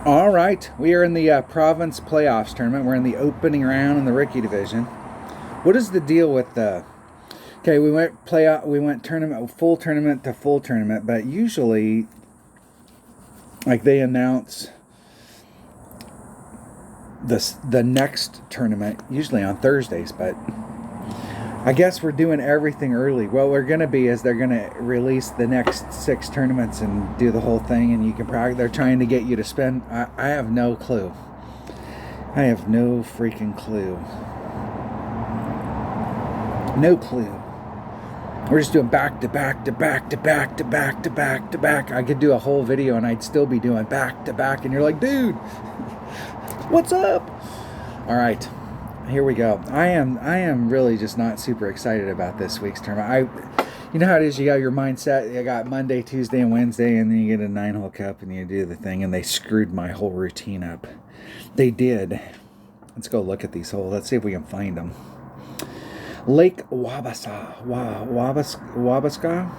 All right, we are in the province playoffs tournament. We're in the opening round in the rookie division. What is the deal with the? Okay, we went playoff. We went tournament, full tournament to full tournament, but usually, like they announce the next tournament usually on Thursdays, but I guess we're doing everything early. What we're going to be is they're going to release the next 6 tournaments and do the whole thing, and you can practice. They're trying to get you to spend. I have no clue. I have no freaking clue. No clue. We're just doing back to back to back to back to back to back to back. I could do a whole video and I'd still be doing back to back, and you're like, dude, what's up? All right. Here we go. I am really just not super excited about this week's tournament. You know how it is. You got your mindset. You got Monday, Tuesday, and Wednesday, and then you get a 9-hole cup, and you do the thing, and they screwed my whole routine up. They did. Let's go look at these holes. Let's see if we can find them. Lake Wabasca. Wabasca.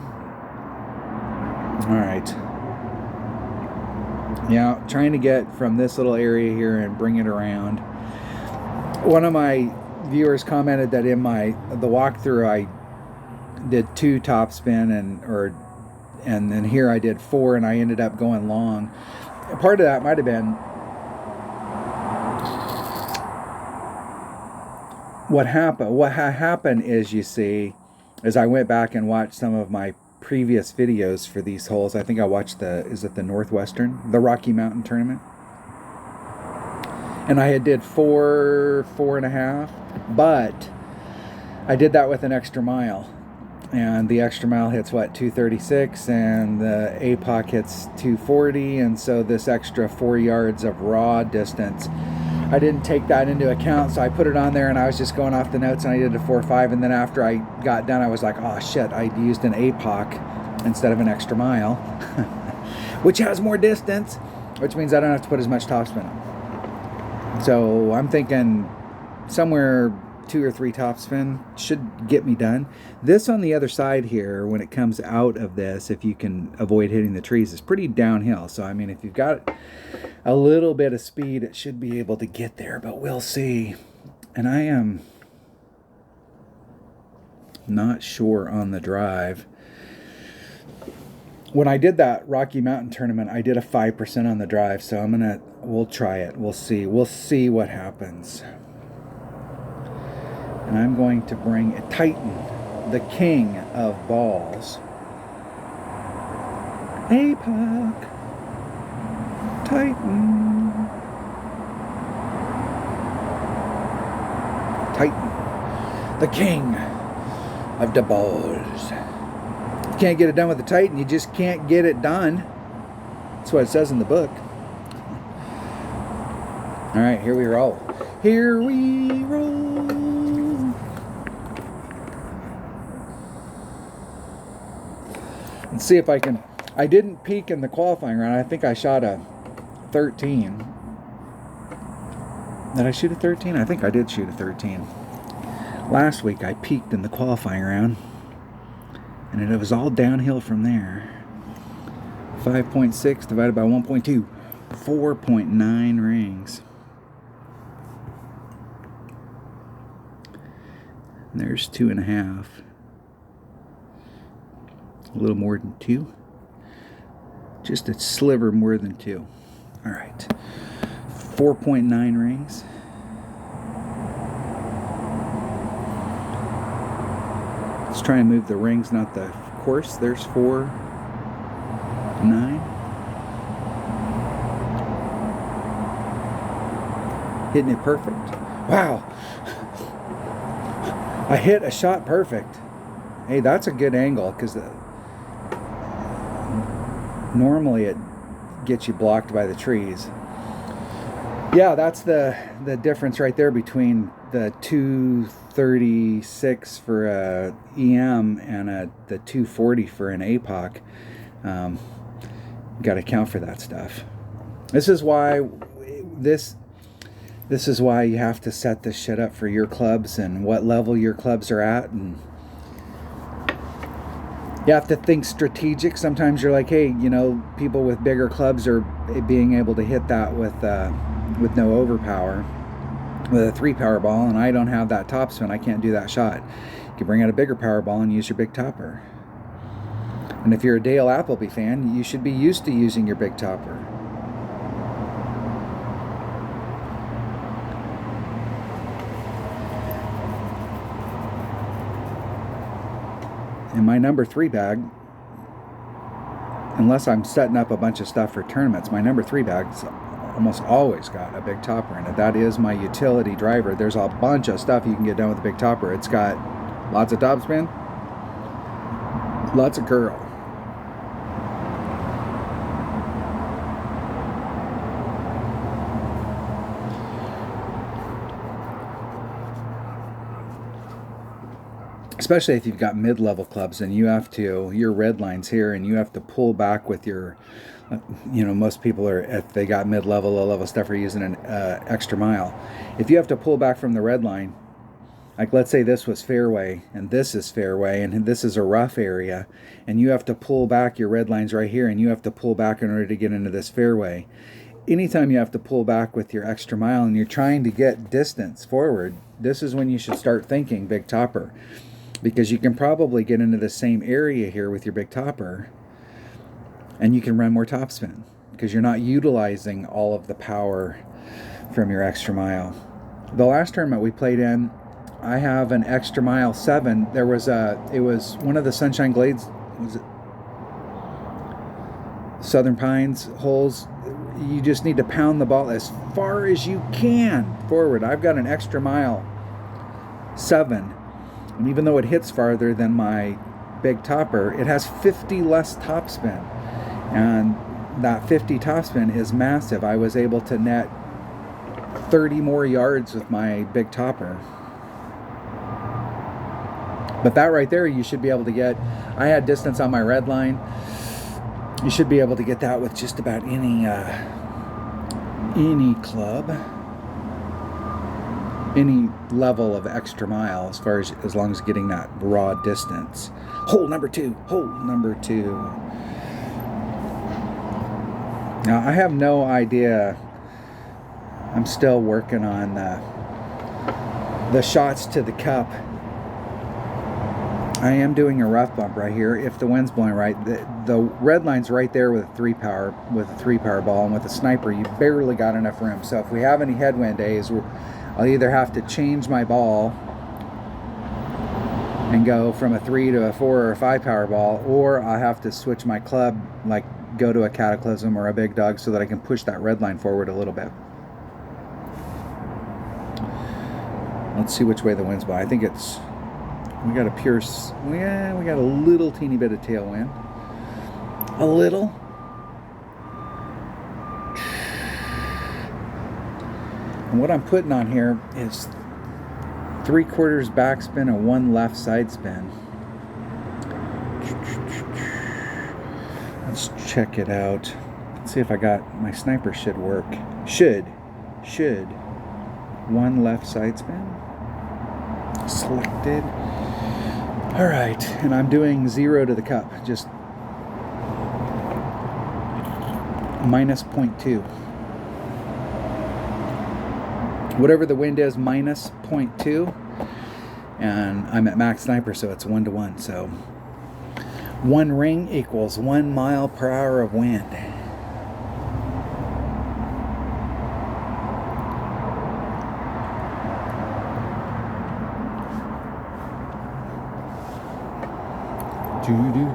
All right. Yeah, trying to get from this little area here and bring it around. One of my viewers commented that in the walkthrough I did 2 topspin and then here I did 4, and I ended up going long. Part of that might have been what happened. What happened is, you see, as I went back and watched some of my previous videos for these holes. I think I watched the Rocky Mountain tournament. And I had did 4.5, but I did that with an extra mile. And the extra mile hits, 236, and the APOC hits 240, and so this extra 4 yards of raw distance, I didn't take that into account, so I put it on there, and I was just going off the notes, and I did a 4.5, and then after I got done, I was like, oh shit, I used an APOC instead of an extra mile, which has more distance, which means I don't have to put as much topspin on. So I'm thinking somewhere 2 or 3 topspin should get me done. This on the other side here, when it comes out of this, if you can avoid hitting the trees, is pretty downhill. So I mean, if you've got a little bit of speed, it should be able to get there, but we'll see. And I am not sure on the drive. When I did that Rocky Mountain tournament, I did a 5% on the drive, so we'll try it. We'll see what happens. And I'm going to bring a Titan, the king of balls. APOC. Titan. Titan, the king of the balls. You can't get it done with the Titan. You just can't get it done. That's what it says in the book. All right, here we roll. Here we roll. Let's see if I can. I didn't peak in the qualifying round. I think I shot a 13. Did I shoot a 13? I think I did shoot a 13. Last week I peaked in the qualifying round, and it was all downhill from there. 5.6 divided by 1.2. 4.9 rings. And there's 2.5. A little more than 2. Just a sliver more than 2. All right. 4.9 rings. Let's try and move the rings, not the course. There's 4, 9. Hitting it perfect. Wow. I hit a shot perfect. Hey, that's a good angle, because normally it gets you blocked by the trees. Yeah, that's the difference right there between the 236 for a EM and the 240 for an APOC. Got to account for that stuff. This is why you have to set this shit up for your clubs and what level your clubs are at, and you have to think strategic. Sometimes you're like, hey, people with bigger clubs are being able to hit that with no overpower, with a 3 power ball, and I don't have that topspin. I can't do that shot. You can bring out a bigger power ball and use your big topper. And if you're a Dale Appleby fan, you should be used to using your big topper. In my number 3 bag, unless I'm setting up a bunch of stuff for tournaments, my number 3 bag's almost always got a big topper in it. That is my utility driver. There's a bunch of stuff you can get done with a big topper. It's got lots of topspin, lots of curl. Especially if you've got mid-level clubs and you have to, your red line's here and you have to pull back with your, most people are, if they got mid-level, low-level stuff, are using an extra mile. If you have to pull back from the red line, like let's say this was fairway and this is fairway and this is a rough area, and you have to pull back, your red line's right here, and you have to pull back in order to get into this fairway. Anytime you have to pull back with your extra mile and you're trying to get distance forward, this is when you should start thinking big topper. Because you can probably get into the same area here with your big topper and you can run more topspin because you're not utilizing all of the power from your extra mile. The last tournament we played in, I have an extra mile 7. It was one of the Sunshine Glades, was it Southern Pines holes. You just need to pound the ball as far as you can forward. I've got an extra mile 7. And even though it hits farther than my big topper, it has 50 less topspin. And that 50 topspin is massive. I was able to net 30 more yards with my big topper. But that right there, you should be able to get. I had distance on my red line. You should be able to get that with just about any club. Any level of extra mile, as long as getting that raw distance. Hole number 2. Now I have no idea. I'm still working on the shots to the cup. I am doing a rough bump right here. If the wind's blowing right, the red line's right there with a 3 power ball, and with a sniper, you barely got enough room. So if we have any headwind days, I'll either have to change my ball and go from a 3 to a 4 or a 5 power ball, or I'll have to switch my club, like go to a Cataclysm or a Big Dog, so that I can push that red line forward a little bit. Let's see which way the wind's blowing. I think it's, we got a little teeny bit of tailwind. A little. And what I'm putting on here is 3/4 backspin and 1 left side spin. Let's check it out. Let's see if I got, my sniper should work. Should. 1 left side spin. Selected. All right, and I'm doing 0 to the cup, just minus 0.2. Whatever the wind is, minus 0.2, and I'm at max sniper, so it's 1-to-1. So 1 ring equals 1 mile per hour of wind.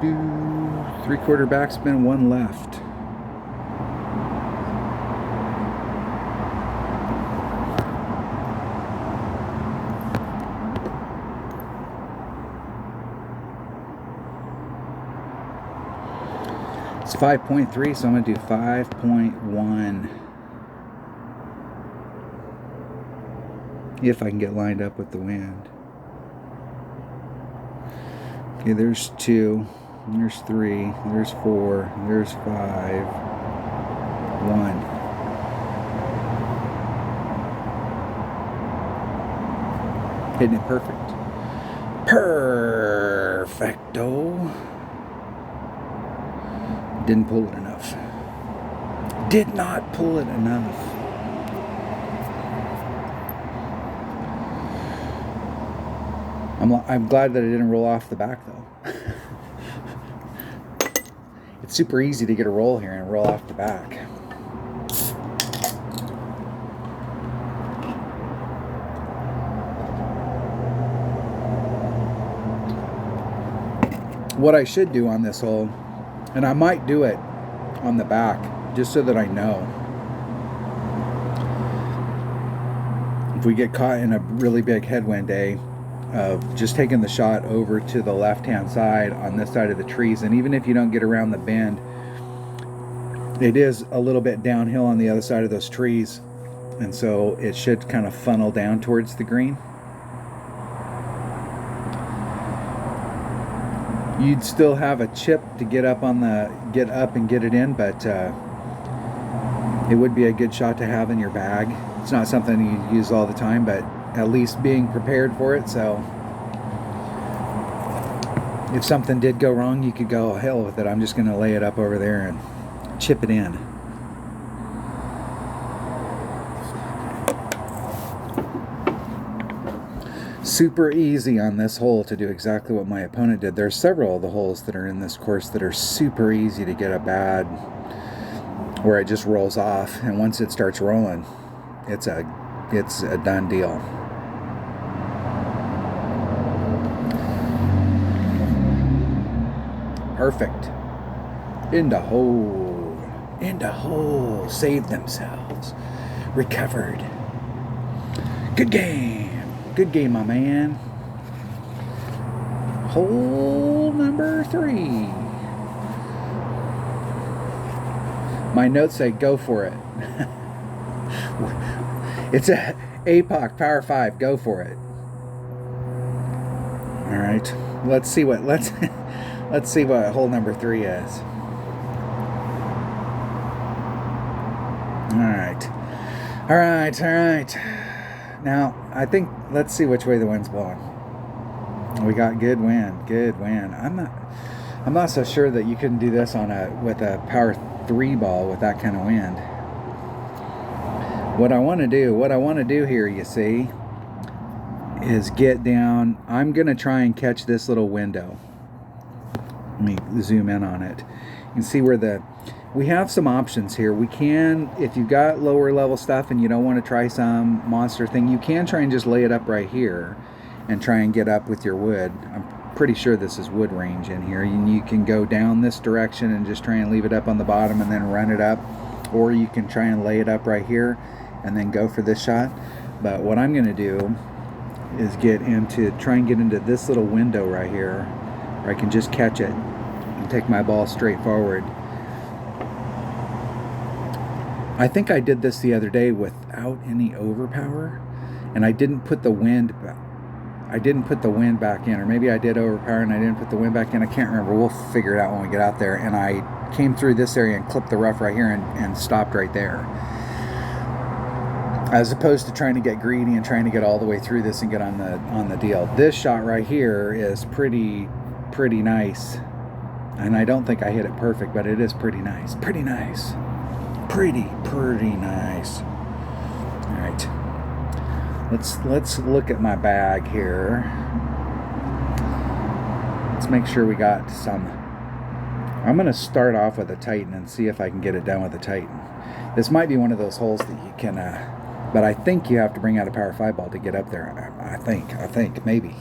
Do 3/4 backspin, 1 left. It's 5.3, so I'm going to do 5.1. If I can get lined up with the wind. Okay, there's 2, there's 3, there's 4, there's 5, 1. Hitting it perfect. Perfecto. Didn't pull it enough. did not pull it enough. I'm glad that it didn't roll off the back though. It's super easy to get a roll here and roll off the back. What I should do on this hole, and I might do it on the back just so that I know. If we get caught in a really big headwind day, of just taking the shot over to the left-hand side on this side of the trees, and even if you don't get around the bend, it is a little bit downhill on the other side of those trees, and so it should kind of funnel down towards the green. You'd still have a chip to get up and get it in, but it would be a good shot to have in your bag. It's not something you use all the time, but at least being prepared for it. So if something did go wrong, you could go, hell with it, I'm just going to lay it up over there and chip it in. Super easy on this hole to do exactly what my opponent did. There's several of the holes that are in this course that are super easy to get a bad, where it just rolls off, and once it starts rolling, it's a done deal. Perfect. In the hole. In the hole. Saved themselves. Recovered. Good game. Good game, my man. Hole number 3. My notes say go for it. It's a APOC Power 5. Go for it. All right. Let's see what hole number 3 is. All right. Now, I think, let's see which way the wind's blowing. We got good wind. I'm not so sure that you can do this with a Power 3 ball with that kind of wind. What I want to do here, you see, is get down. I'm going to try and catch this little window. Let me zoom in on it. You can see where we have some options here. We can, if you've got lower level stuff and you don't want to try some monster thing, you can try and just lay it up right here and try and get up with your wood. I'm pretty sure this is wood range in here. You can go down this direction and just try and leave it up on the bottom and then run it up, or you can try and lay it up right here and then go for this shot. But what I'm going to do is try and get into this little window right here where I can just catch it and take my ball straight forward. I think I did this the other day without any overpower, and I didn't put the wind back. Or maybe I did overpower and I didn't put the wind back in. I can't remember. We'll figure it out when we get out there. And I came through this area and clipped the rough right here and stopped right there, as opposed to trying to get greedy and trying to get all the way through this and get on the deal. This shot right here is pretty nice, and I don't think I hit it perfect, but it is pretty nice. Pretty nice. All right, let's look at my bag here. Let's make sure we got some. I'm going to start off with a Titan and see if I can get it done with a Titan. This might be one of those holes that you can, but I think you have to bring out a Power 5 ball to get up there. I think, maybe.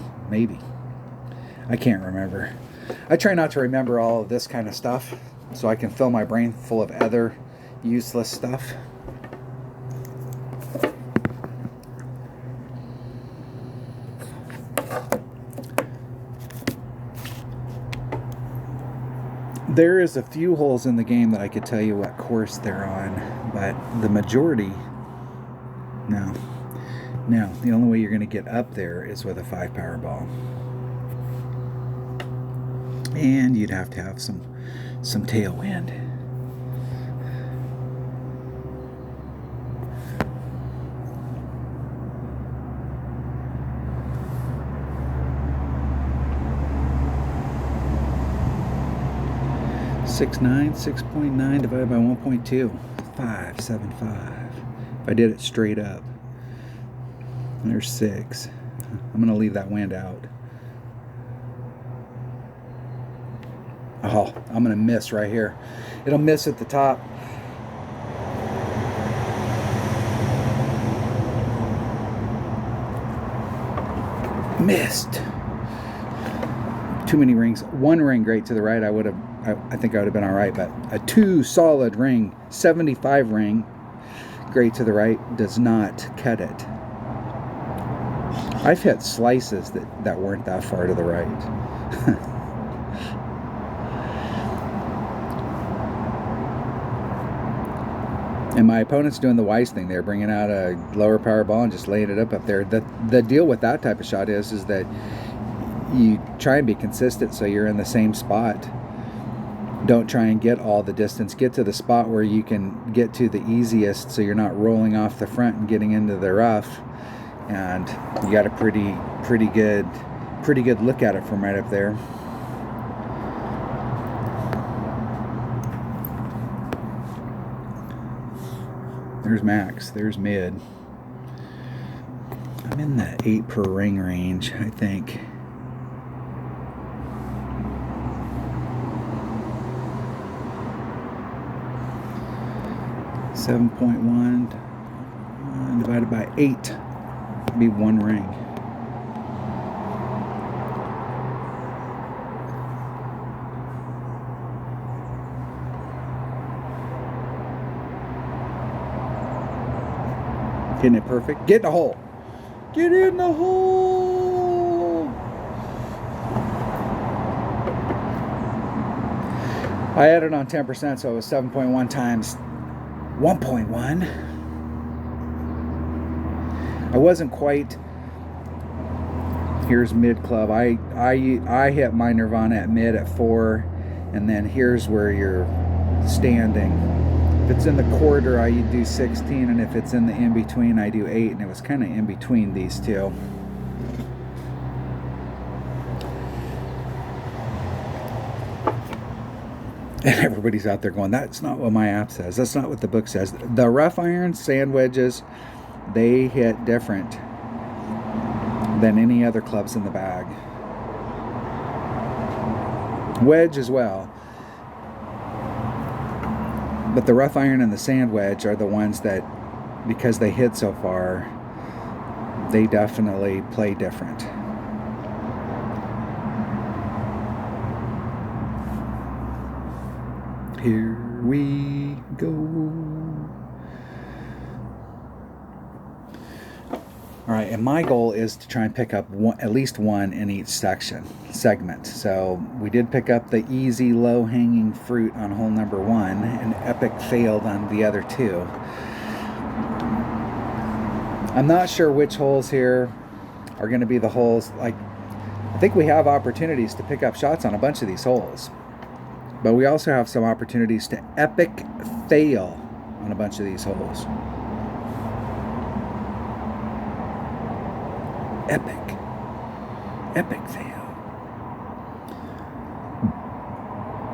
I can't remember. I try not to remember all of this kind of stuff so I can fill my brain full of other useless stuff. There is a few holes in the game that I could tell you what course they're on, but the majority, no. The only way you're going to get up there is with a 5 power ball. And you'd have to have some tailwind. .9 divided by 1.2. 575. If I did it straight up, there's 6. I'm gonna leave that wind out. Oh, I'm gonna miss right here. It'll miss at the top. Missed. Too many rings. 1 ring great to the right, I think I would have been all right, but a 2 solid ring, 75 ring great to the right does not cut it. I've hit slices that weren't that far to the right. And my opponent's doing the wise thing there, bringing out a lower power ball and just laying it up there. The deal with that type of shot is that you try and be consistent so you're in the same spot. Don't try and get all the distance. Get to the spot where you can get to the easiest so you're not rolling off the front and getting into the rough. And you got a pretty good look at it from right up there. There's max, there's mid. I'm in the 8 per ring range, I think. .1 divided by 8 would be 1 ring. Getting it perfect. Get in the hole. Get in the hole. I had it on 10%, so it was 7.1 times 1.1. I wasn't quite. Here's mid club. I hit my Nirvana at mid at 4, and then here's where you're standing. If it's in the quarter, I do 16, and if it's in the in-between, I do 8, and it was kind of in between these two. And everybody's out there going, that's not what my app says. That's not what the book says. The rough irons, sand wedges, they hit different than any other clubs in the bag. Wedge as well. But the rough iron and the sand wedge are the ones that, because they hit so far, they definitely play different. Here we go. All right, and my goal is to try and pick up at least one in each segment. So we did pick up the easy, low-hanging fruit on hole number 1, and epic failed on the other 2. I'm not sure which holes here are going to be the holes. Like, I think we have opportunities to pick up shots on a bunch of these holes, but we also have some opportunities to epic fail on a bunch of these holes. Epic fail.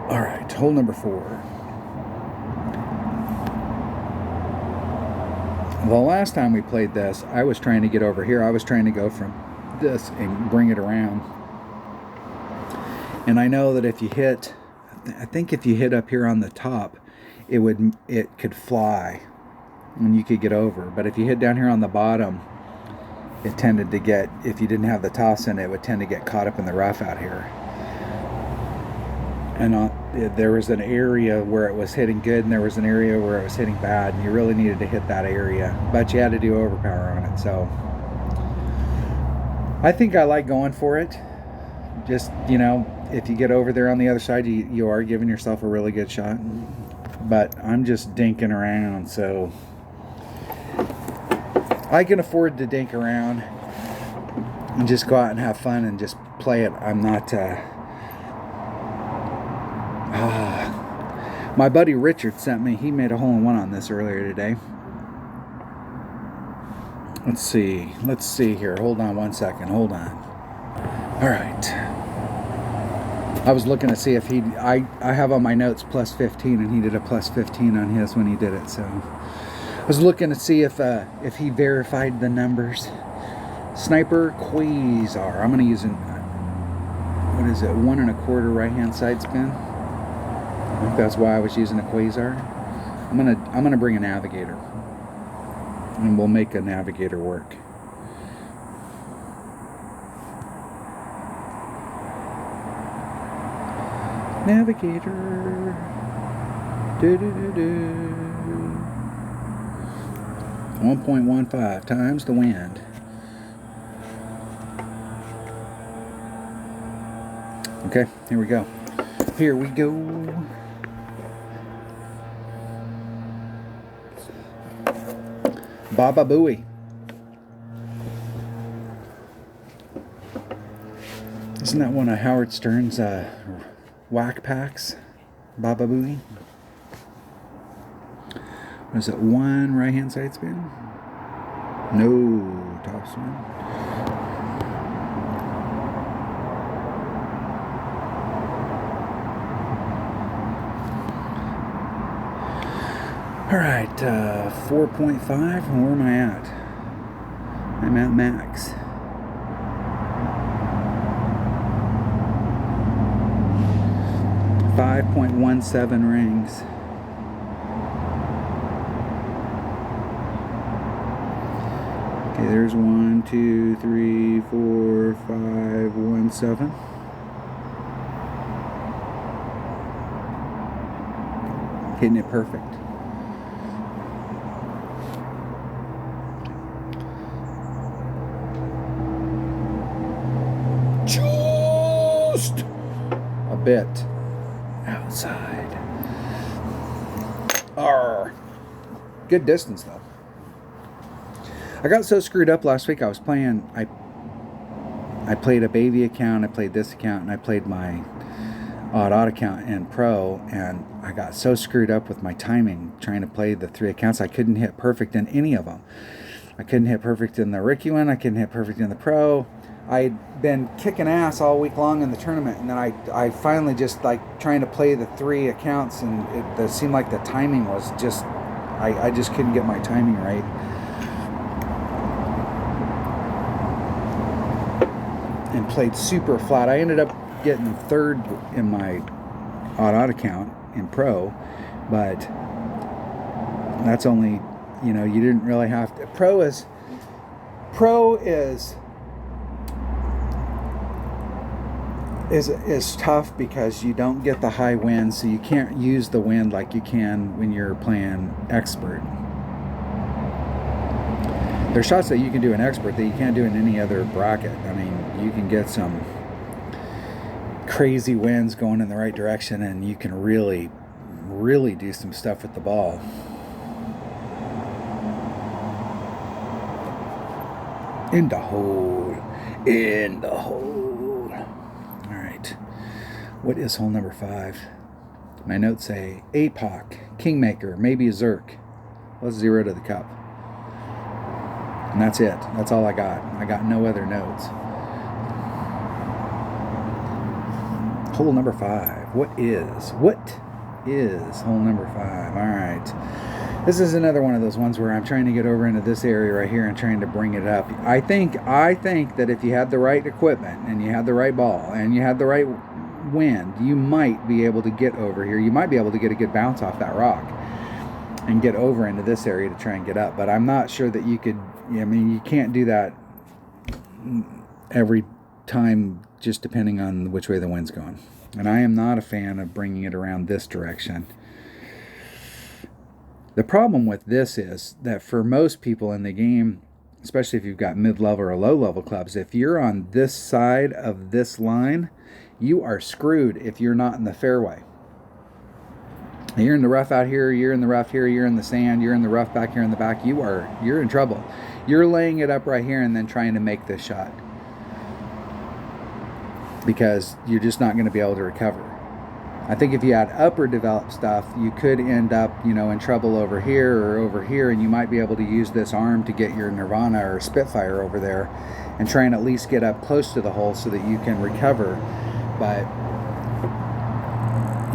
All right, hole number 4. The last time we played this, I was trying to get over here. I was trying to go from this and bring it around. And I know that if you hit, I think if you hit up here on the top, it could fly and you could get over. But if you hit down here on the bottom, it tended to get, if you didn't have the toss in it, would tend to get caught up in the rough out here. And there was an area where it was hitting good, and there was an area where it was hitting bad, and you really needed to hit that area, but you had to do overpower on it. So I think I like going for it. Just, you know, if you get over there on the other side, you are giving yourself a really good shot. But I'm just dinking around, so I can afford to dink around and just go out and have fun and just play it. I'm not my buddy Richard sent me, he made a hole-in-one on this earlier today. Let's see here. Hold on one second. Hold on. All right. I was looking to see if I have on my notes plus 15, and he did a plus 15 on his when he did it. So I was looking to see if he verified the numbers. Sniper Quasar. I'm going to use what is it, 1 1/4 right hand side spin. I think that's why I was using a Quasar. I'm gonna bring a Navigator, and we'll make a Navigator work. Navigator. 1.15 times the wind. Okay, here we go. Here we go. Baba Booey. Isn't that one of Howard Stern's whack packs? Baba Booey. Was it 1 right hand side spin? No, top spin. All right, 4.5. Where am I at? I'm at max. .17 rings. Okay, there's 1, 2, 3, 4, 5, 1, 7. Hitting it perfect. Just a bit outside. Arr. Good distance though. I got so screwed up last week. I was playing. I played a baby account. I played this account, and I played my odd account in pro. And I got so screwed up with my timing trying to play the 3 accounts. I couldn't hit perfect in any of them. I couldn't hit perfect in the Ricky one. I couldn't hit perfect in the pro. I'd been kicking ass all week long in the tournament, and then I finally just like trying to play the 3 accounts, and it seemed like the timing was just, I just couldn't get my timing right. And played super flat. I ended up getting 3rd in my odd account in pro, but that's only, you didn't really have to. Pro is tough because you don't get the high wind, so you can't use the wind like you can when you're playing expert. There's shots that you can do in expert that you can't do in any other bracket. I mean, you can get some crazy winds going in the right direction, and you can really, really do some stuff with the ball. In the hole. In the hole. All right. What is hole number 5? My notes say APOC, Kingmaker, maybe a Zerk. Let's 0 to the cup. And that's it. That's all I got. I got no other notes. Hole number 5. What is hole number 5? All right. This is another one of those ones where I'm trying to get over into this area right here and trying to bring it up. I think that if you had the right equipment and you had the right ball and you had the right wind, you might be able to get over here. You might be able to get a good bounce off that rock and get over into this area to try and get up. But I'm not sure that you could. I mean, you can't do that every time, just depending on which way the wind's going. And I am not a fan of bringing it around this direction. The problem with this is that for most people in the game, especially if you've got mid-level or low-level clubs, if you're on this side of this line, you are screwed if you're not in the fairway. You're in the rough out here, you're in the rough here, you're in the sand, you're in the rough back here in the back, you're in trouble. You're laying it up right here and then trying to make this shot, because you're just not going to be able to recover. I think if you had upper developed stuff, you could end up, in trouble over here or over here, and you might be able to use this arm to get your Nirvana or Spitfire over there and try and at least get up close to the hole so that you can recover. But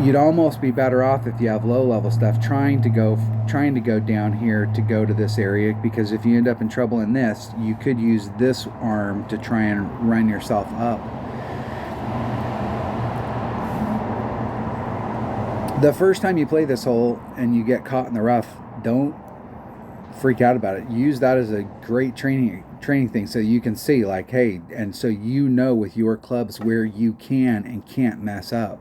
you'd almost be better off if you have low level stuff trying to go down here to go to this area, because if you end up in trouble in this, you could use this arm to try and run yourself up. The first time you play this hole and you get caught in the rough, don't freak out about it. Use that as a great training thing, so you can see, like, hey, and so you know with your clubs where you can and can't mess up.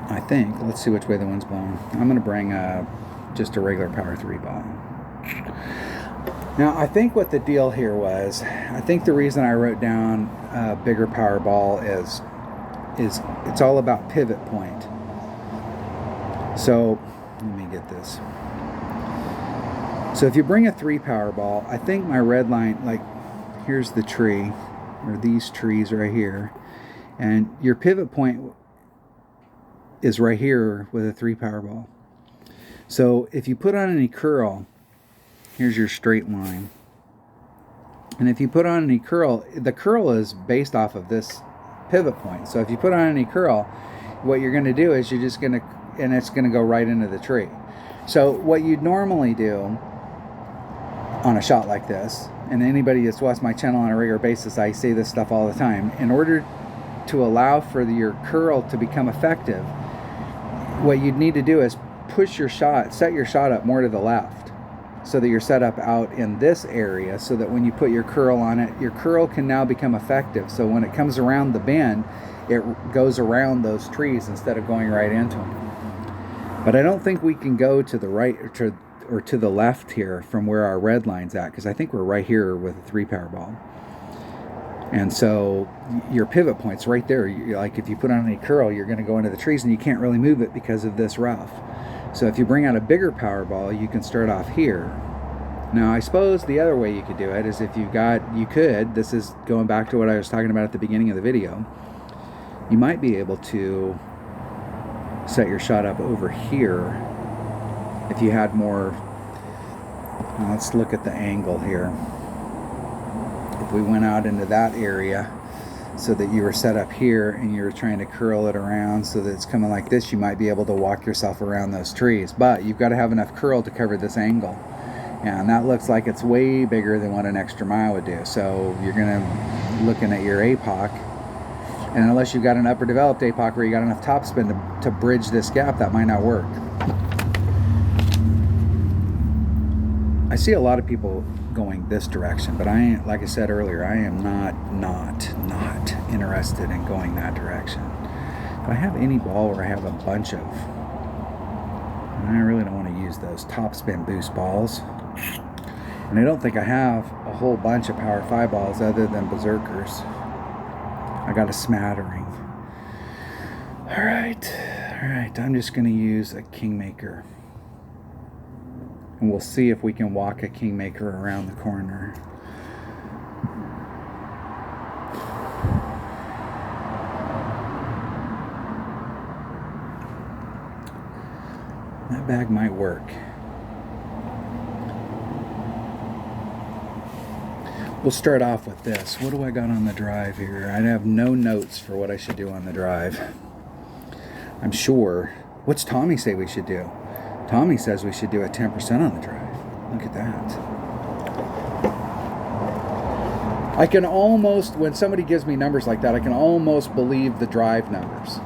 I think, let's see which way the wind's blowing. I'm going to bring just a regular Power 3 ball. Now, I think what the deal here was, I think the reason I wrote down a bigger power ball is it's all about pivot point. So, let me get this. So if you bring a 3 power ball, I think my red line, like, here's the tree, or these trees right here, and your pivot point is right here with a 3 power ball. So if you put on any curl, here's your straight line. And if you put on any curl, the curl is based off of this pivot point. So if you put on any curl, what you're going to do is you're just going to, and it's going to go right into the tree. So what you'd normally do on a shot like this, and anybody that's watched my channel on a regular basis, I say this stuff all the time, in order to allow for your curl to become effective, what you'd need to do is push your shot, set your shot up more to the left, so that you're set up out in this area, so that when you put your curl on it, your curl can now become effective. So when it comes around the bend, it goes around those trees instead of going right into them. But I don't think we can go to the right or to the left here from where our red line's at, because I think we're right here with a 3 power ball. And so your pivot point's right there. Like, if you put on any curl, you're going to go into the trees and you can't really move it because of this rough. So if you bring out a bigger power ball, you can start off here. Now, I suppose the other way you could do it is if this is going back to what I was talking about at the beginning of the video, you might be able to set your shot up over here if you had more. Now let's look at the angle here. If we went out into that area so that you were set up here and you were trying to curl it around so that it's coming like this, you might be able to walk yourself around those trees. But you've got to have enough curl to cover this angle. And that looks like it's way bigger than what an extra mile would do. So you're going to looking at your APOC. And unless you've got an upper developed APOC where you got enough topspin to bridge this gap, that might not work. I see a lot of people going this direction, but like I said earlier, I am not interested in going that direction. If I have any ball where I have a bunch of, I really don't want to use those topspin boost balls. And I don't think I have a whole bunch of Power 5 balls other than Berserkers. I got a smattering. All right, I'm just going to use a Kingmaker. And we'll see if we can walk a Kingmaker around the corner. That bag might work. We'll start off with this. What do I got on the drive here? I have no notes for what I should do on the drive. I'm sure. What's Tommy say we should do? Tommy says we should do a 10% on the drive. Look at that. I can almost, when somebody gives me numbers like that, I can almost believe the drive numbers.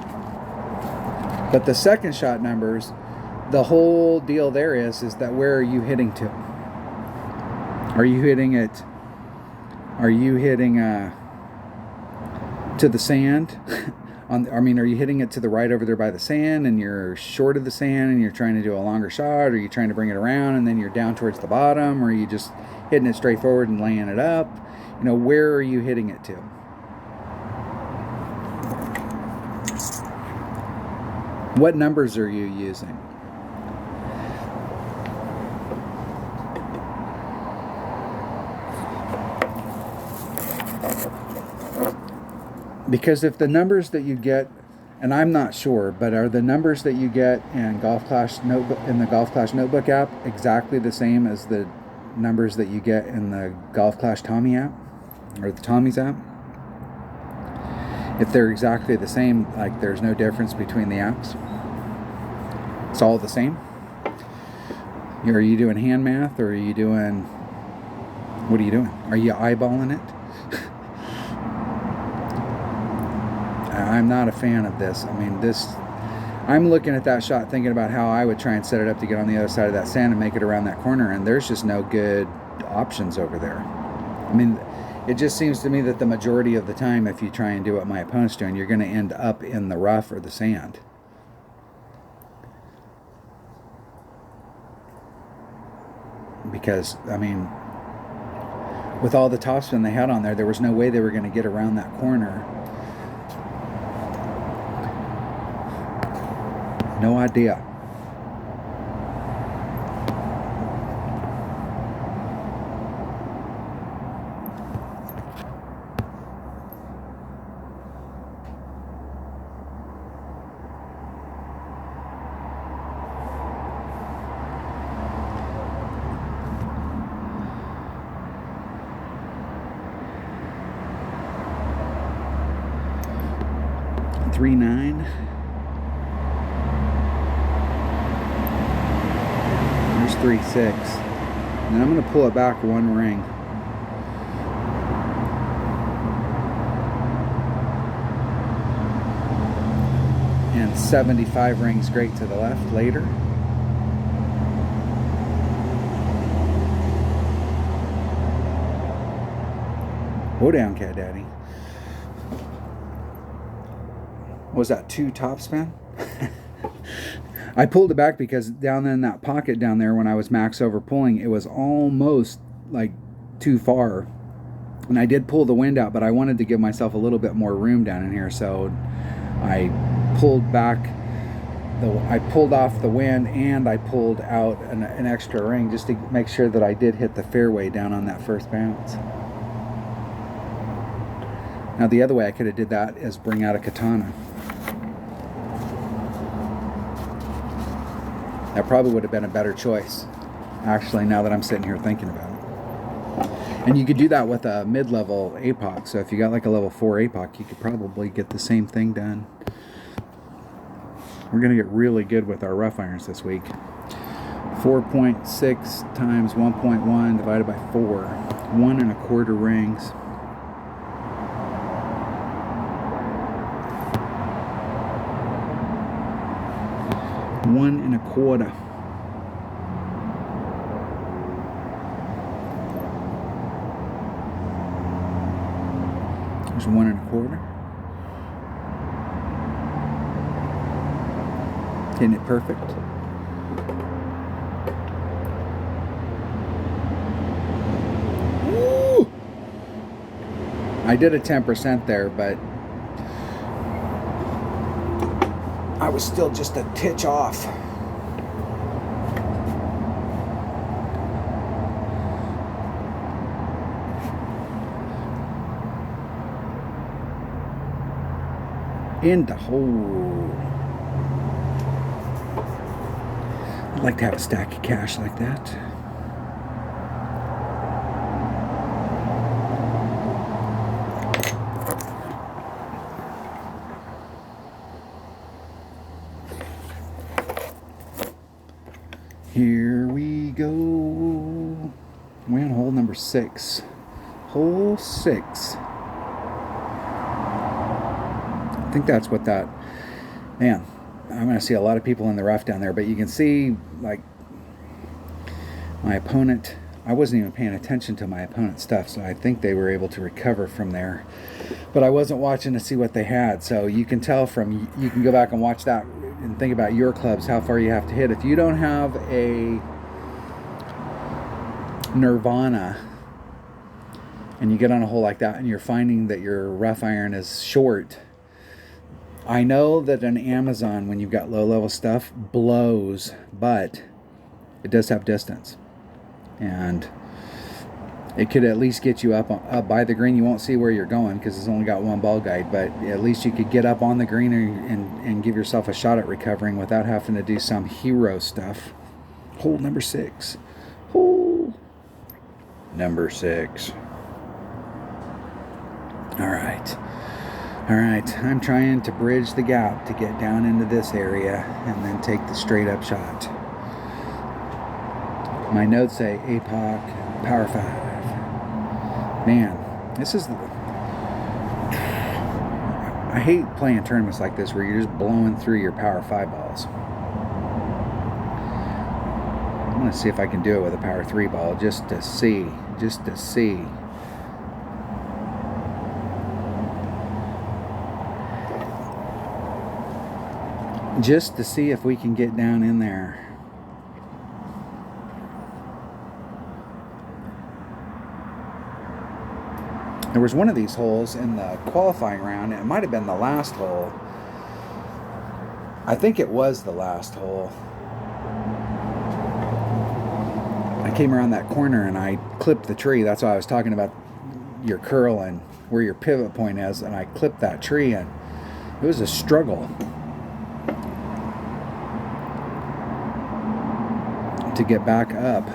But the second shot numbers, the whole deal there is that where are you hitting to? Are you hitting it? Are you hitting to the sand? Are you hitting it to the right over there by the sand and you're short of the sand and you're trying to do a longer shot? Or are you trying to bring it around and then you're down towards the bottom? Or are you just hitting it straight forward and laying it up? You know, where are you hitting it to? What numbers are you using? Because if the numbers that you get, and I'm not sure, but are the numbers that you get in Golf Clash Notebook, in the Golf Clash Notebook app, exactly the same as the numbers that you get in the Golf Clash Tommy app, or the Tommy's app? If they're exactly the same, like there's no difference between the apps, it's all the same. Are you doing hand math, or are you doing, what are you doing? Are you eyeballing it? I'm not a fan of this. I mean, I'm looking at that shot thinking about how I would try and set it up to get on the other side of that sand and make it around that corner, and there's just no good options over there. I mean, it just seems to me that the majority of the time, if you try and do what my opponent's doing, you're going to end up in the rough or the sand. Because, I mean, with all the topspin they had on there was no way they were going to get around that corner. No idea. Three 9. There's 3 6. And then I'm going to pull it back one ring. And 75 rings great to the left later. Go down, Cat Daddy. Was that 2 topspin? I pulled it back because down in that pocket down there when I was max over pulling, it was almost like too far. And I did pull the wind out, but I wanted to give myself a little bit more room down in here, so I pulled back. I pulled off the wind, and I pulled out an extra ring just to make sure that I did hit the fairway down on that first bounce. Now the other way I could have did that is bring out a katana. That probably would have been a better choice, actually, now that I'm sitting here thinking about it. And you could do that with a mid-level APOC. So if you got like a level 4 APOC, you could probably get the same thing done. We're going to get really good with our rough irons this week. 4.6 times 1.1 divided by 4. 1 1/4 rings. One and a quarter. There's 1 1/4. Hitting it perfect. Woo! I did a 10% there, but I was still just a titch off. In the hole. I'd like to have a stack of cash like that. Here we go. We're on hole number 6. Hole 6. I think that's what that... Man, I'm going to see a lot of people in the rough down there, but you can see, like, my opponent... I wasn't even paying attention to my opponent's stuff, so I think they were able to recover from there. But I wasn't watching to see what they had, so you can tell from... You can go back and watch that and think about your clubs, how far you have to hit. If you don't have a Nirvana and you get on a hole like that and you're finding that your rough iron is short, I know that an Amazon, when you've got low level stuff, blows, but it does have distance, and it could at least get you up by the green. You won't see where you're going because it's only got one ball guide, but at least you could get up on the green and give yourself a shot at recovering without having to do some hero stuff. Hole number 6. Hole number 6. All right. Alright, I'm trying to bridge the gap to get down into this area and then take the straight up shot. My notes say APOC Power 5. Man, this is... I hate playing tournaments like this where you're just blowing through your Power 5 balls. I'm going to see if I can do it with a Power 3 ball just to see. Just to see if we can get down in there. There was one of these holes in the qualifying round. It might have been the last hole. I think it was the last hole. I came around that corner and I clipped the tree. That's why I was talking about your curl and where your pivot point is. And I clipped that tree and it was a struggle to get back up.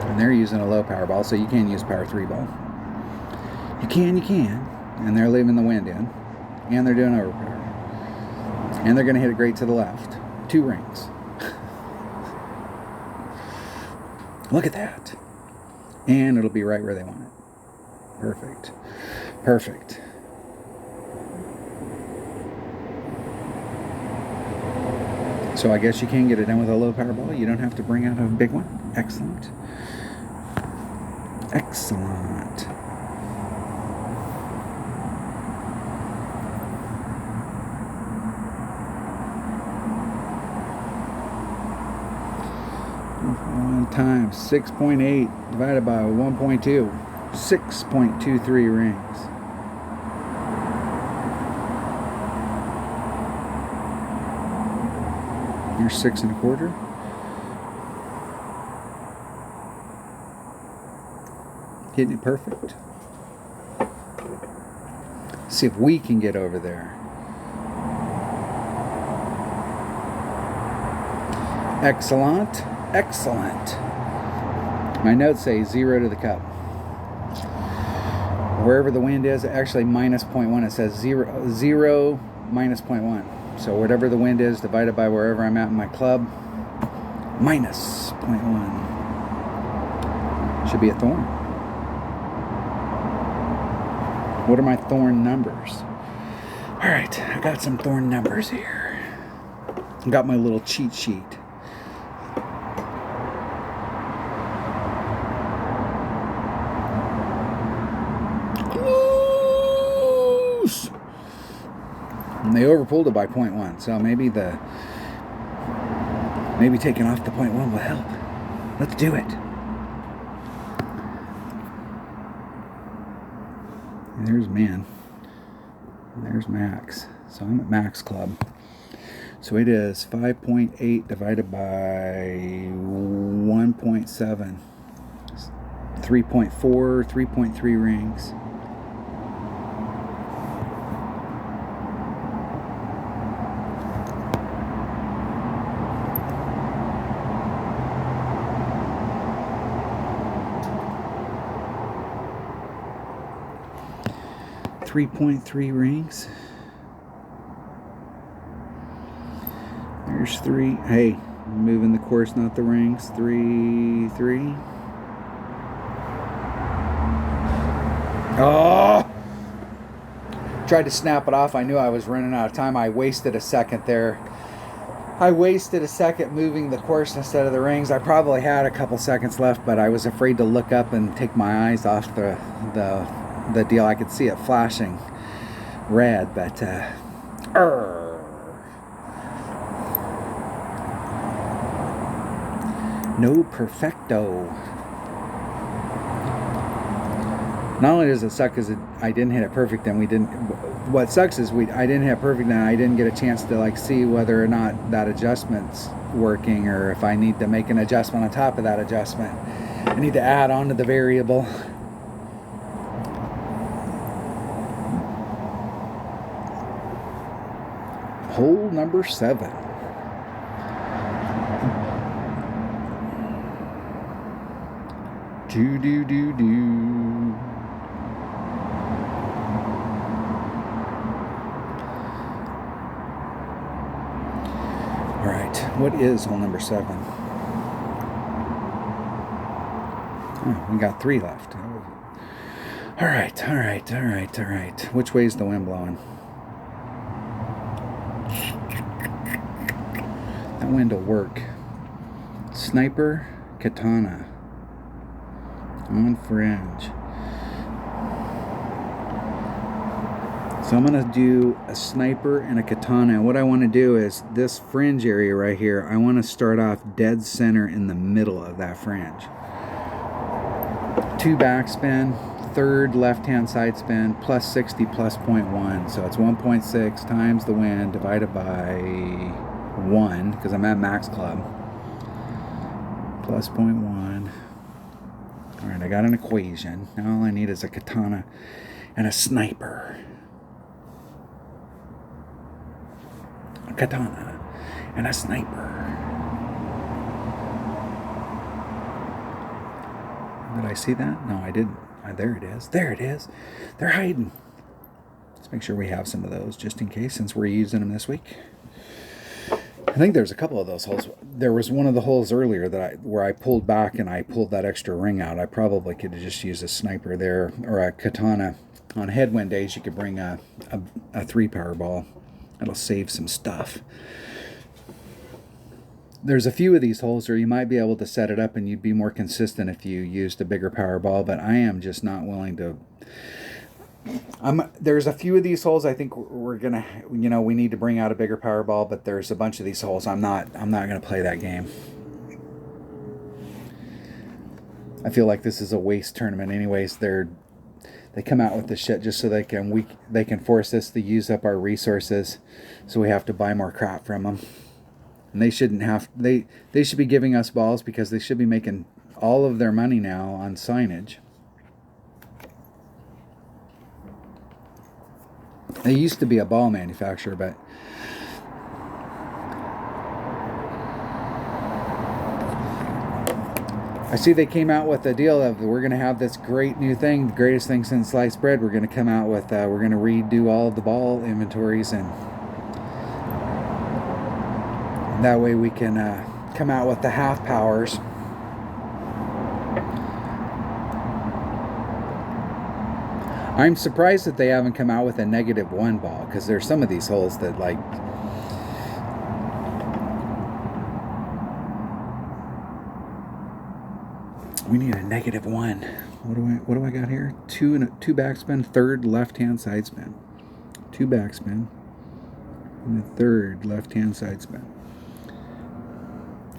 And they're using a low power ball, so you can use Power 3 ball. You can. And they're leaving the wind in. And they're doing overpower. And they're going to hit it great to the left. 2 rings. Look at that. And it'll be right where they want it. Perfect. So I guess you can get it done with a low power ball. You don't have to bring out a big one. Excellent. 1 times 6.8 divided by 1.2. 6.23 rings. Here's 6 1/4. Hitting it perfect. See if we can get over there. Excellent. My notes say 0 to the cup. Wherever the wind is, actually minus 0.1. It says 0 minus 0.1. So whatever the wind is divided by wherever I'm at in my club, minus 0.1. Should be a thorn. What are my thorn numbers? All right, I got some thorn numbers here. I got my little cheat sheet. Close! And they overpulled it by 0.1, so maybe taking off the 0.1 will help. Let's do it. There's Min. There's Max. So I'm at Max Club. So it is 5.8 divided by 1.7. 3.4, 3.3 rings. .3 rings. There's 3. Hey, moving the course, not the rings. 3. Oh! Tried to snap it off. I knew I was running out of time. I wasted a second there. I wasted a second moving the course instead of the rings. I probably had a couple seconds left, but I was afraid to look up and take my eyes off the deal. I could see it flashing red, but no perfecto. Not only does it suck because I didn't hit it perfect, and we didn't. What sucks is I didn't hit it perfect, and I didn't get a chance to see whether or not that adjustment's working, or if I need to make an adjustment on top of that adjustment. I need to add on to the variable. Hole number 7. Do do do do. All right, what is hole number 7? Oh, we got 3 left. All right. Which way is the wind blowing? That wind will work. Sniper, katana. On fringe. So I'm going to do a sniper and a katana. And what I want to do is this fringe area right here, I want to start off dead center in the middle of that fringe. 2 backspin, 3rd left-hand side spin, plus 60 plus 0.1. So it's 1.6 times the wind divided by 1, because I'm at max club. Plus 0.1. All right, I got an equation. Now all I need is a katana and a sniper. A katana and a sniper. Did I see that? No, I didn't. There it is. There it is. They're hiding. Let's make sure we have some of those just in case, since we're using them this week. I think there's a couple of those holes. There was one of the holes earlier that where I pulled back and I pulled that extra ring out. I probably could have just used a sniper there or a katana. On headwind days, you could bring a 3-power ball. That'll save some stuff. There's a few of these holes where you might be able to set it up and you'd be more consistent if you used a bigger power ball, but I am just not willing to. There's a few of these holes I think we're gonna, we need to bring out a bigger power ball, but there's a bunch of these holes I'm not gonna play that game. I feel like this is a waste tournament anyways. They come out with this shit just so they can force us to use up our resources, so we have to buy more crap from them. And they shouldn't have. They should be giving us balls because they should be making all of their money now on signage. They used to be a ball manufacturer, but I see they came out with a deal of we're going to have this great new thing, the greatest thing since sliced bread. We're going to come out with we're going to redo all of the ball inventories, and that way we can come out with the half powers. I'm surprised that they haven't come out with a -1 ball, because there's some of these holes that like we need a -1. What do I got here? 2 backspin, 3rd left-hand side spin. 2 backspin and the 3rd left-hand side spin.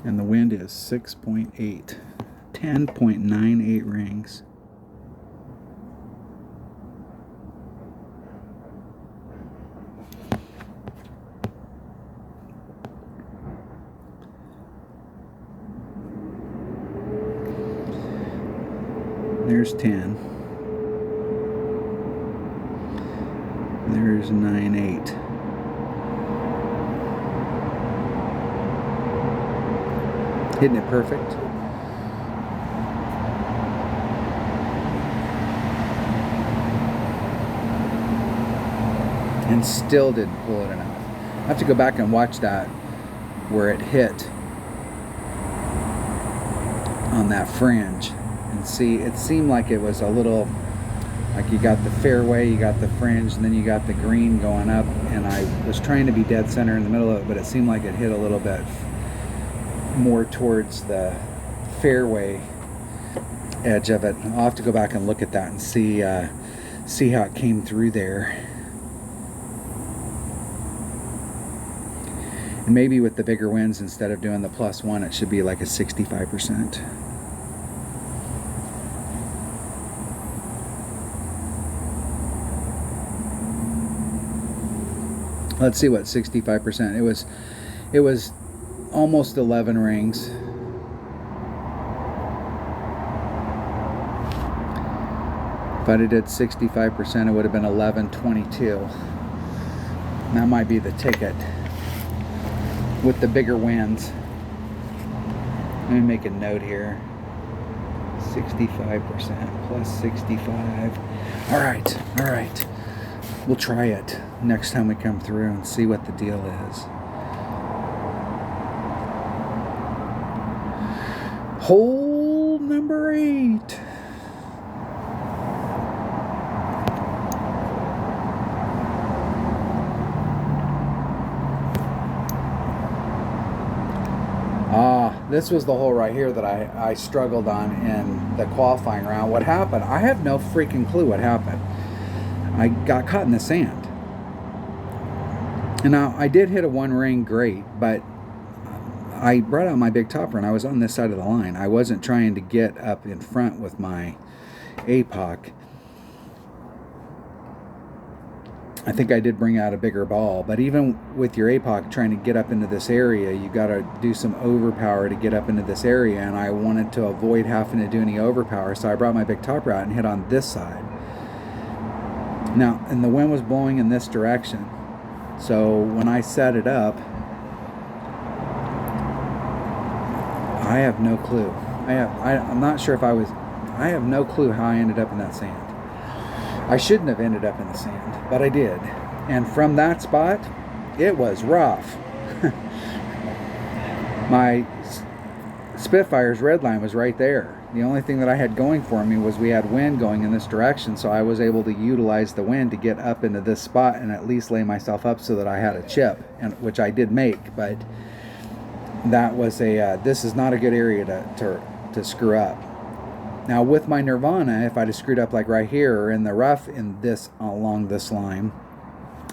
And the wind is 6.8, 10.98 rings. There's 10. There's 9.8. Hitting it perfect. And still didn't pull it enough. I have to go back and watch that where it hit on that fringe and see. It seemed like it was a little, like you got the fairway, you got the fringe, and then you got the green going up, and I was trying to be dead center in the middle of it, but it seemed like it hit a little bit more towards the fairway edge of it. I'll have to go back and look at that and see how it came through there. And maybe with the bigger winds, instead of doing the +1, it should be like a 65%. Let's see what 65%. It was almost 11 rings. If I'd have did 65%, it would have been 11.22. That might be the ticket with the bigger winds. Let me make a note here. 65% plus 65. All right. We'll try it next time we come through and see what the deal is. Hole number 8. This was the hole right here that I struggled on in the qualifying round. What happened? I have no freaking clue what happened. I got caught in the sand. And now, I did hit a one ring great, but I brought out my big topper and I was on this side of the line. I wasn't trying to get up in front with my APOC. I think I did bring out a bigger ball, but even with your APOC trying to get up into this area, you got to do some overpower to get up into this area, and I wanted to avoid having to do any overpower, so I brought my big topper out and hit on this side. Now, and the wind was blowing in this direction, so when I set it up, I have no clue. I'm not sure if I have no clue how I ended up in that sand. I shouldn't have ended up in the sand, but I did. And from that spot, it was rough. My Spitfire's red line was right there. The only thing that I had going for me was we had wind going in this direction, so I was able to utilize the wind to get up into this spot and at least lay myself up so that I had a chip, which I did make, but that was this is not a good area to screw up. Now with my Nirvana, if I'd have screwed up like right here or in the rough along this line,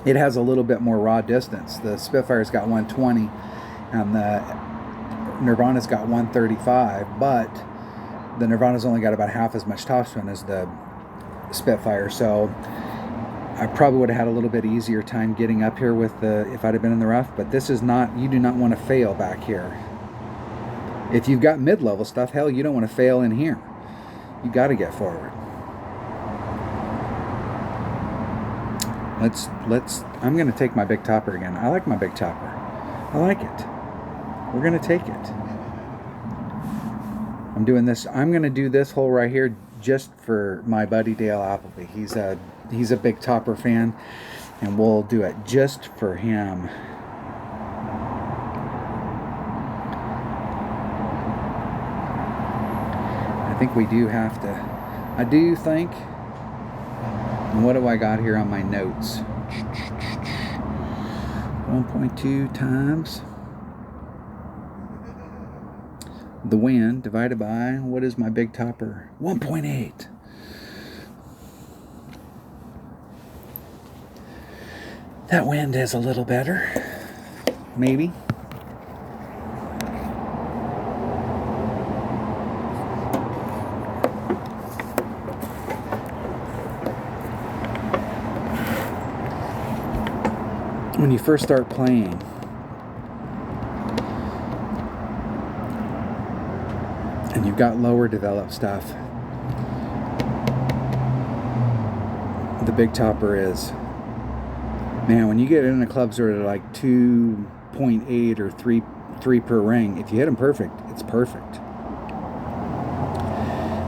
it has a little bit more raw distance. The Spitfire's got 120 and the Nirvana's got 135, but the Nirvana's only got about half as much topspin as the Spitfire, so I probably would have had a little bit easier time getting up here if I'd have been in the rough, but this is not, you do not want to fail back here. If you've got mid-level stuff, hell, you don't want to fail in here. You got to get forward. I'm going to take my big topper again. I like my big topper. I like it. We're going to take it. I'm doing this. I'm going to do this hole right here just for my buddy Dale Appleby. He's a big topper fan, and we'll do it just for him. I think we do have to. I do think. And what do I got here on my notes? 1.2 times the wind divided by, what is my big topper? 1.8. That wind is a little better. Maybe. When you first start playing, and you've got lower developed stuff, the big topper is, man, when you get into clubs that are like 2.8 or 3 per ring, if you hit them perfect, it's perfect.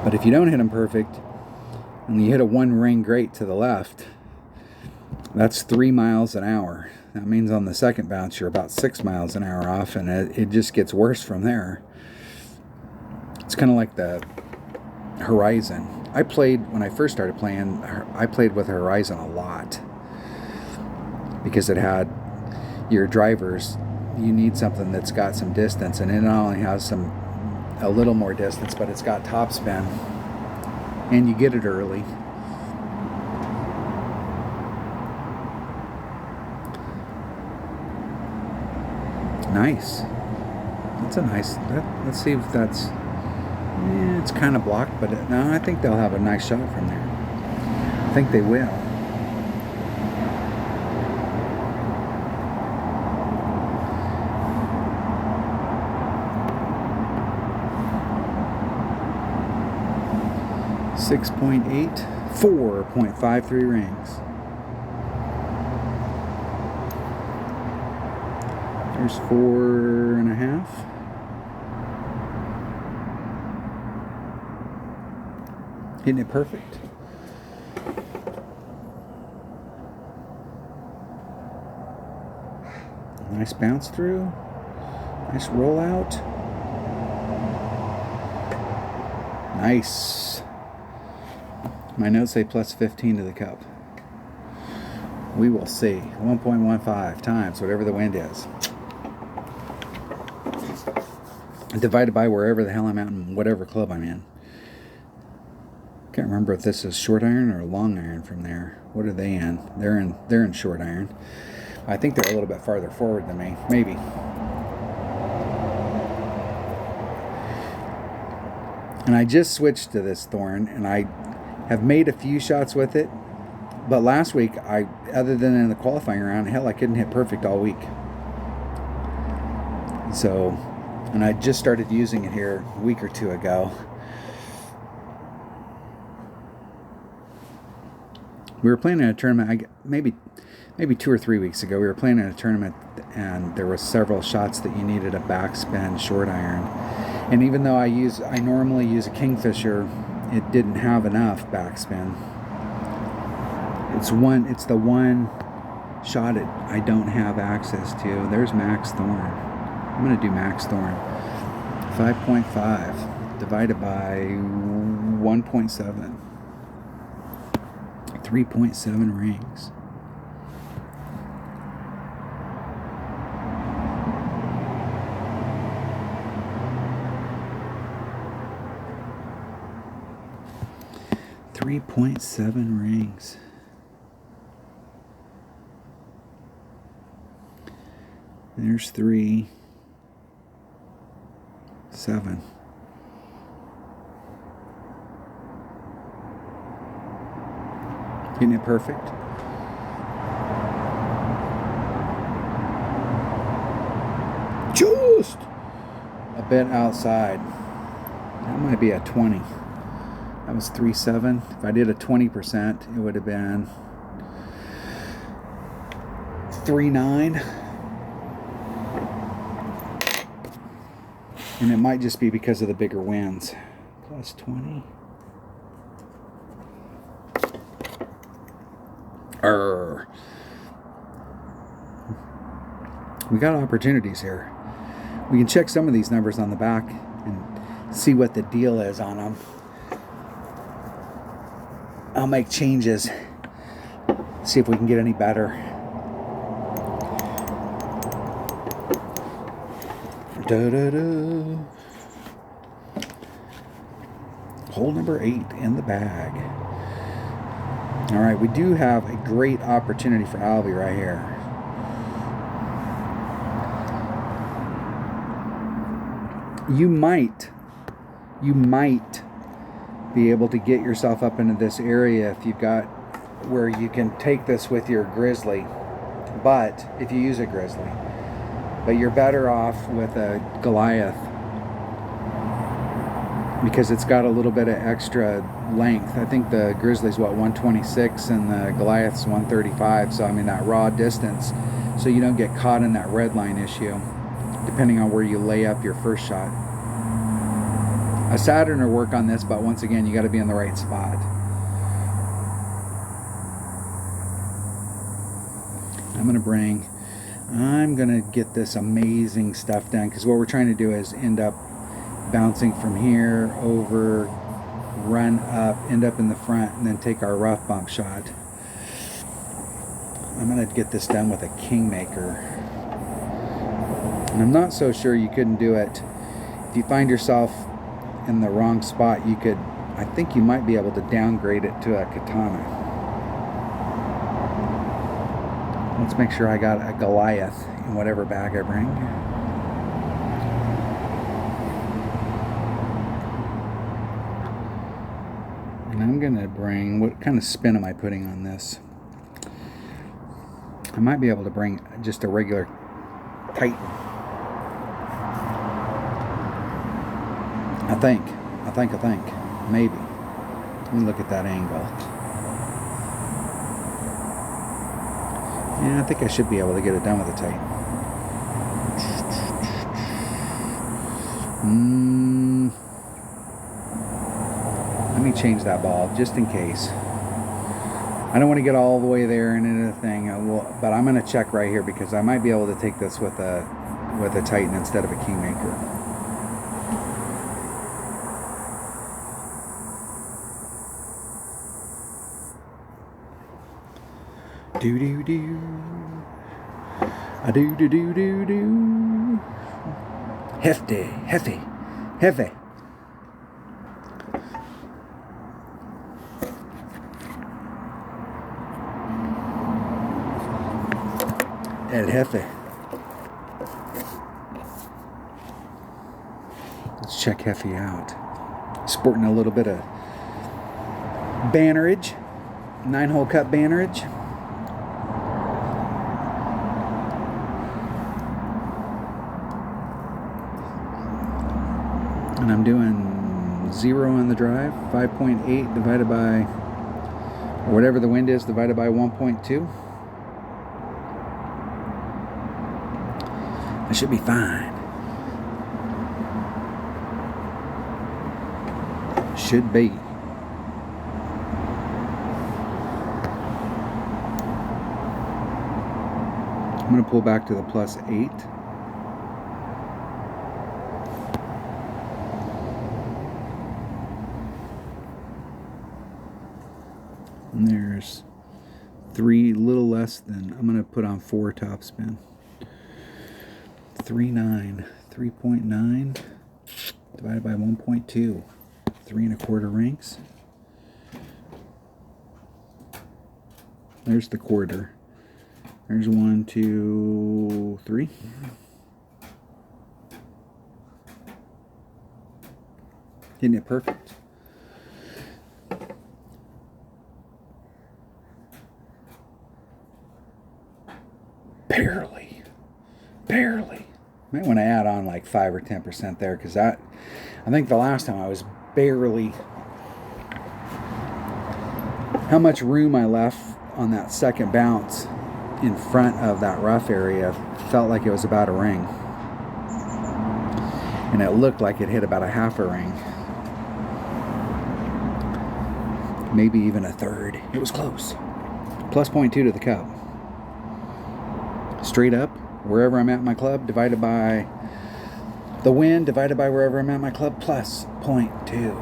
But if you don't hit them perfect, and you hit a one ring great to the left, that's 3 miles an hour. That means on the second bounce, you're about 6 miles an hour off, and it just gets worse from there. It's kind of like the Horizon. When I first started playing, I played with Horizon a lot because it had your drivers. You need something that's got some distance, and it not only has a little more distance, but it's got topspin, and you get it early. Nice. That's a nice. Let's see if that's. It's kind of blocked, but no, I think they'll have a nice shot from there. I think they will. .8, 4.53 rings. There's 4.5. Getting it perfect. Nice bounce through. Nice roll out. Nice. My notes say plus 15 to the cup. We will see. 1.15 times whatever the wind is. Divided by wherever the hell I'm at in whatever club I'm in. Can't remember if this is short iron or long iron from there. What are they in? They're in short iron. I think they're a little bit farther forward than me. Maybe. And I just switched to this Thorn, and I have made a few shots with it. But last week, other than in the qualifying round, hell, I couldn't hit perfect all week. So, and I just started using it here a week or two ago. We were playing in a tournament, maybe 2 or 3 weeks ago. We were playing in a tournament, and there were several shots that you needed a backspin short iron. And even though I normally use a Kingfisher, it didn't have enough backspin. It's the one shot I don't have access to. There's Max Thorn. I'm going to do Max Thorn. 5.5 divided by 1.7. 3.7 rings. .7 rings. There's 3, 7. Getting it perfect. Just a bit outside. That might be a 20. That was 3.7. If I did a 20%, it would have been 3.9. And it might just be because of the bigger winds. Plus 20. We got opportunities here. We can check some of these numbers on the back and see what the deal is on them. I'll make changes. See if we can get any better. Da-da-da. Hole number 8 in the bag. All right, we do have a great opportunity for Albie right here. You might be able to get yourself up into this area if you've got where you can take this with your Grizzly, but if you use a Grizzly, but you're better off with a Goliath because it's got a little bit of extra length. I think the Grizzly's 126 and the Goliath's 135, so I mean that raw distance, so you don't get caught in that red line issue depending on where you lay up your first shot. A Saturn will work on this, but once again, you got to be in the right spot. I'm gonna get this amazing stuff done, because what we're trying to do is end up bouncing from here over, run up, end up in the front, and then take our rough bump shot. I'm gonna get this done with a Kingmaker. And I'm not so sure you couldn't do it. If you find yourself in the wrong spot, I think you might be able to downgrade it to a Katana. Let's make sure I got a Goliath in whatever bag I bring. And I'm gonna bring, what kind of spin am I putting on this? I might be able to bring just a regular Titan. I think. Maybe. Let me look at that angle. Yeah, I think I should be able to get it done with a Titan. Let me change that ball just in case. I don't want to get all the way there and into the thing, but I'm going to check right here because I might be able to take this with a Titan instead of a Kingmaker. Do do do, a do do do do do. Hefty, heavy, heavy. El Jefe. Let's check Jefe out. Sporting a little bit of bannerage, 9-hole cut bannerage. And I'm doing 0 on the drive, 5.8 divided by, or whatever the wind is, divided by 1.2. I should be fine. Should be. I'm going to pull back to the +8. And there's 3, little less than, I'm going to put on 4 topspin. 3.9 divided by 1.2, 3 1/4 rings. There's the quarter. There's 1, 2, 3. Isn't it perfect? Barely. Might want to add on like 5 or 10% there, because I think the last time I was barely. How much room I left on that second bounce in front of that rough area felt like it was about a ring, and it looked like it hit about a half a ring, maybe even a third. It was close. +0.2 to the cup. Straight up, wherever I'm at in my club, divided by the wind, divided by wherever I'm at in my club, +0.2.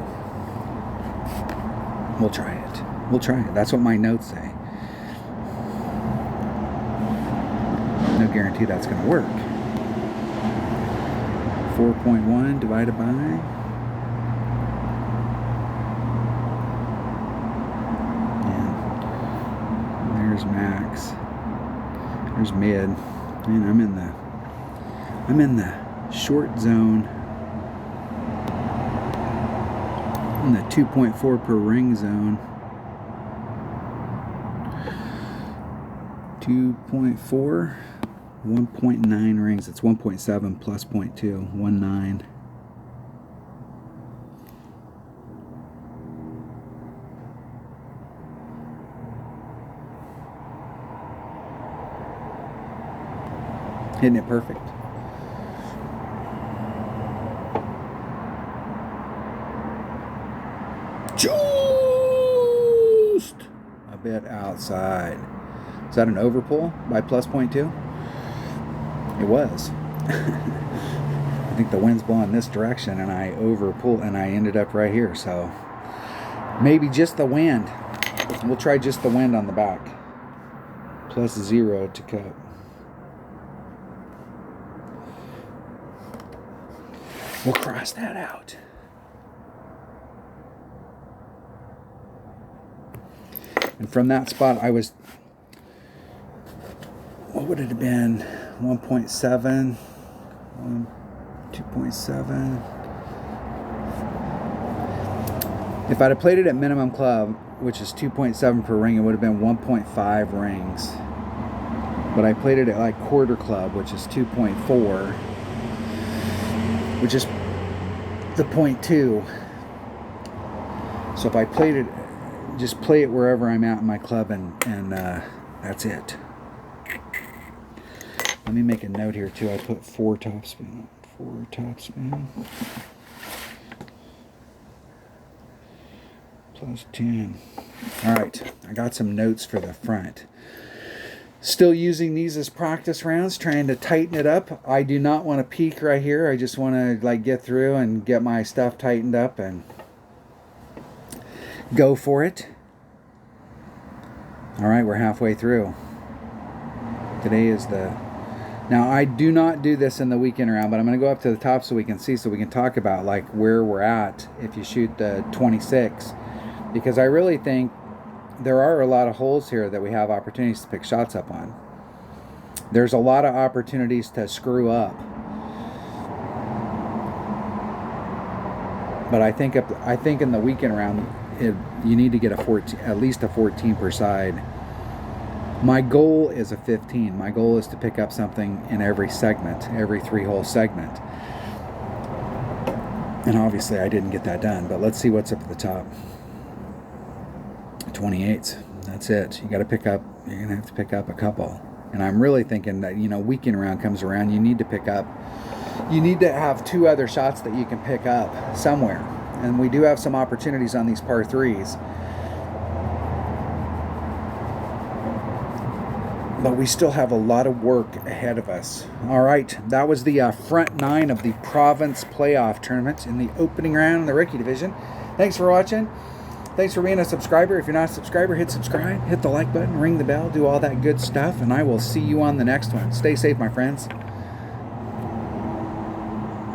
We'll try it. That's what my notes say. No guarantee that's going to work. 4.1 divided by, and there's max. There's mid. And I'm in the short zone. In the 2.4 per ring zone. 2.4, 1.9 rings. It's 1.7 plus 0.2, 1.9. Isn't it perfect? Just a bit outside. Is that an overpull by +0.2? It was. I think the wind's blowing this direction, and I overpulled, and I ended up right here. So maybe just the wind. We'll try just the wind on the back. +0 to cup. We'll cross that out. And from that spot, I was, what would it have been? 1.7, 2.7. If I'd have played it at minimum club, which is 2.7 per ring, it would have been 1.5 rings. But I played it at like quarter club, which is 2.4, which is the 0.2. So if I played it, just play it wherever I'm at in my club, and that's it. Let me make a note here too. I put 4 topspin. 4 topspin. Plus 10. All right, I got some notes for the front. Still using these as practice rounds, trying to tighten it up. I do not want to peak right here. I just want to like get through and get my stuff tightened up and go for it. All right, we're halfway through. Today is the... Now, I do not do this in the weekend round, but I'm going to go up to the top so we can see, so we can talk about like where we're at if you shoot the 26. Because I really think there are a lot of holes here that we have opportunities to pick shots up on. There's a lot of opportunities to screw up. But I think in the weekend round, you need to get a 14, at least a 14 per side. My goal is a 15. My goal is to pick up something in every segment, every 3-hole segment. And obviously I didn't get that done, but let's see what's up at the top. 28s. That's it. You're going to have to pick up a couple. And I'm really thinking that, weekend round comes around, you need to have 2 other shots that you can pick up somewhere. And we do have some opportunities on these par 3s. But we still have a lot of work ahead of us. All right, that was the front 9 of the Province Playoff Tournament in the opening round in the Rookie Division. Thanks for watching. Thanks for being a subscriber. If you're not a subscriber, hit subscribe, hit the like button, ring the bell, do all that good stuff, and I will see you on the next one. Stay safe, my friends.